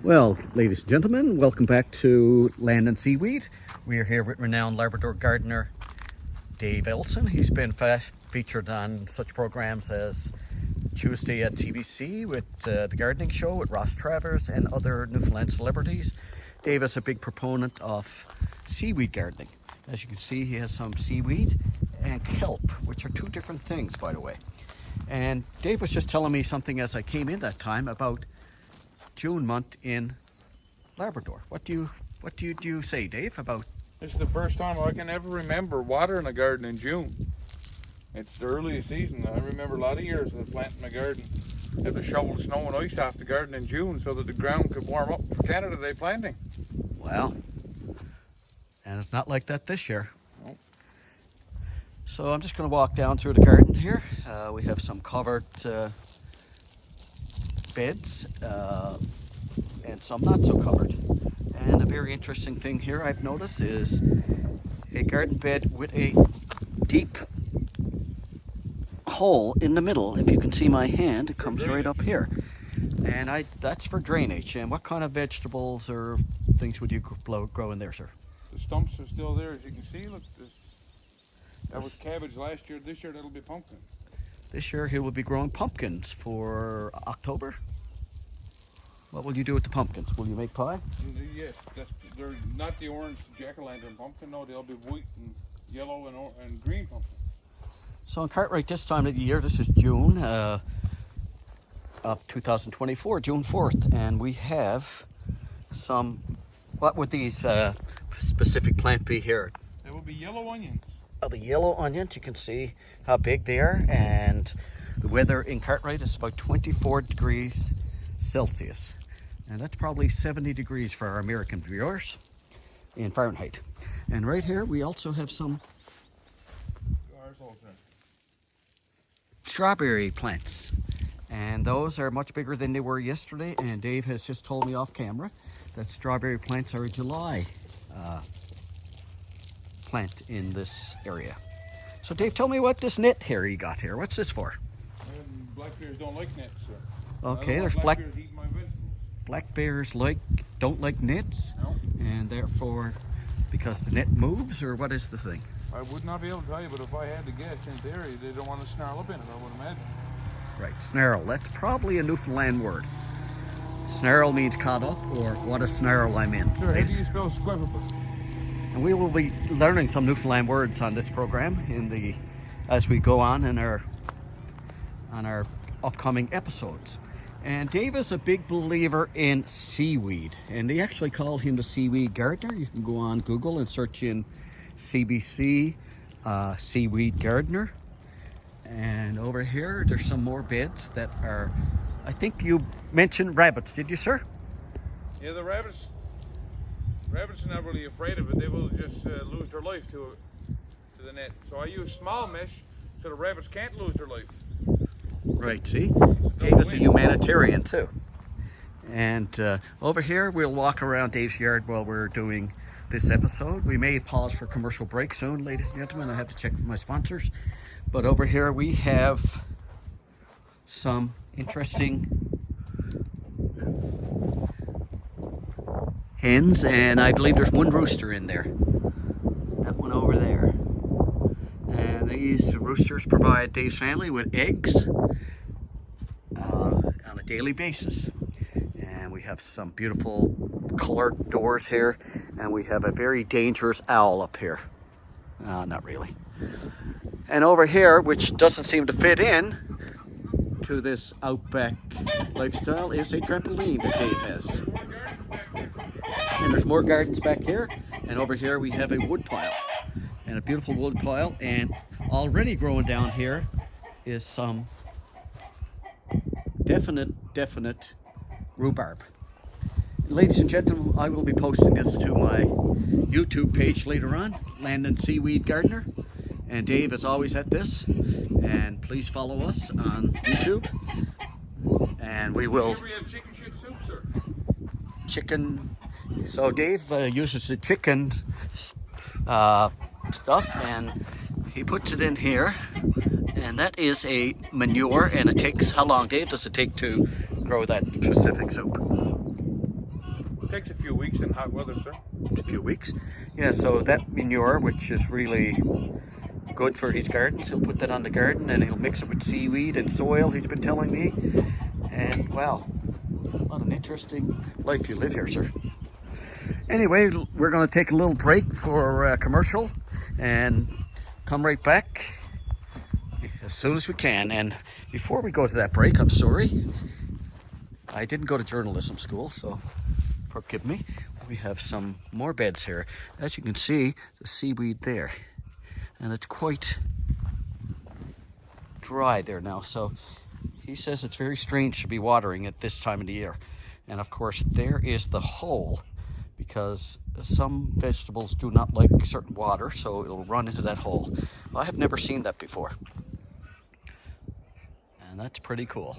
Well, ladies and gentlemen, welcome back to Land and Seaweed. We are here with renowned Labrador gardener Dave Elson. He's been featured on such programs as Tuesday at TBC with The Gardening Show with Ross Travers and other Newfoundland celebrities. Dave is a big proponent of seaweed gardening. As you can see, he has some seaweed and kelp, which are two different things, by the way. And Dave was just telling me something as I came in that time about June month in Labrador. What do you say, Dave, about? This is the first time I can ever remember watering a garden in June. It's the earliest season. I remember a lot of years of planting my garden. I had to shovel snow and ice off the garden in June so that the ground could warm up for Canada Day planting. Well, and it's not like that this year. Nope. So I'm just going to walk down through the garden here. We have some covered beds and some not so covered. And a very interesting thing here I've noticed is a garden bed with a deep hole in the middle. If you can see my hand, it comes right up here. And that's for drainage. And what kind of vegetables or things would you grow in there, sir? The stumps are still there, as you can see. Look, that was cabbage last year. This year that'll be pumpkin. This year he will be growing pumpkins for October. What will you do with the pumpkins? Will you make pie? Yes, they're not the orange jack-o'-lantern pumpkin. No, they'll be white and yellow and green pumpkin. So in Cartwright this time of the year, this is June of 2024, June 4th, and we have some, what would these specific plant be here? They will be yellow onions. Oh, the yellow onions, you can see how big they are, and the weather in Cartwright is about 24 degrees Celsius, and that's probably 70 degrees for our American viewers in Fahrenheit. And right here we also have some strawberry plants, and those are much bigger than they were yesterday, and Dave has just told me off camera that strawberry plants are a July plant in this area. So Dave, tell me what this net here you got here. What's this for? Black bears don't like nets, sir. Okay, there's black bears don't like nets, no. And therefore, because the net moves, or what is the thing? I would not be able to tell you, but if I had to guess, in theory, they don't want to snarl up in it, I would imagine. Right, snarl. That's probably a Newfoundland word. Snarl means caught up, or what a snarl I'm in. Sure, how do you spell squiffable? And we will be learning some Newfoundland words on this program as we go on our upcoming episodes. And Dave is a big believer in seaweed, and they actually call him the seaweed gardener. You can go on Google and search in CBC seaweed gardener. And over here there's some more beds that are, I think you mentioned rabbits, did you, sir? Yeah, the rabbits are not really afraid of it. They will just lose their life to the net. So I use small mesh so the rabbits can't lose their life. Right, see? Dave is a humanitarian too. And over here we'll walk around Dave's yard while we're doing this episode. We may pause for commercial break soon, ladies and gentlemen. I have to check with my sponsors. But over here we have some interesting hens, and I believe there's one rooster in there. That one over there. And these roosters provide Dave's family with eggs on a daily basis. And we have some beautiful colored doors here, and we have a very dangerous owl up here. Not really. And over here, which doesn't seem to fit in to this outback lifestyle, is a trampoline that Dave has. And there's more gardens back here, and over here we have a wood pile, and a beautiful wood pile, and already growing down here is some definite rhubarb. Ladies and gentlemen, I will be posting this to my YouTube page later on, Land and Seaweed Gardener. And Dave is always at this. And please follow us on YouTube. And we will... Here we have chicken shit soup, sir. Chicken... So Dave uses the chicken stuff, and he puts it in here. And that is a manure, and it takes... How long, Dave, does it take to grow that specific soup? Takes a few weeks in hot weather, sir. A few weeks. Yeah, so that manure, which is really good for his gardens, he'll put that on the garden and he'll mix it with seaweed and soil, he's been telling me. And wow, what an interesting life you live here, sir. Anyway, we're going to take a little break for a commercial and come right back as soon as we can. And before we go to that break, I'm sorry, I didn't go to journalism school, so forgive me. We have some more beds here. As you can see, the seaweed there, and it's quite dry there now. So he says it's very strange to be watering at this time of the year. And of course, there is the hole, because some vegetables do not like certain water, so it'll run into that hole. I have never seen that before, and that's pretty cool.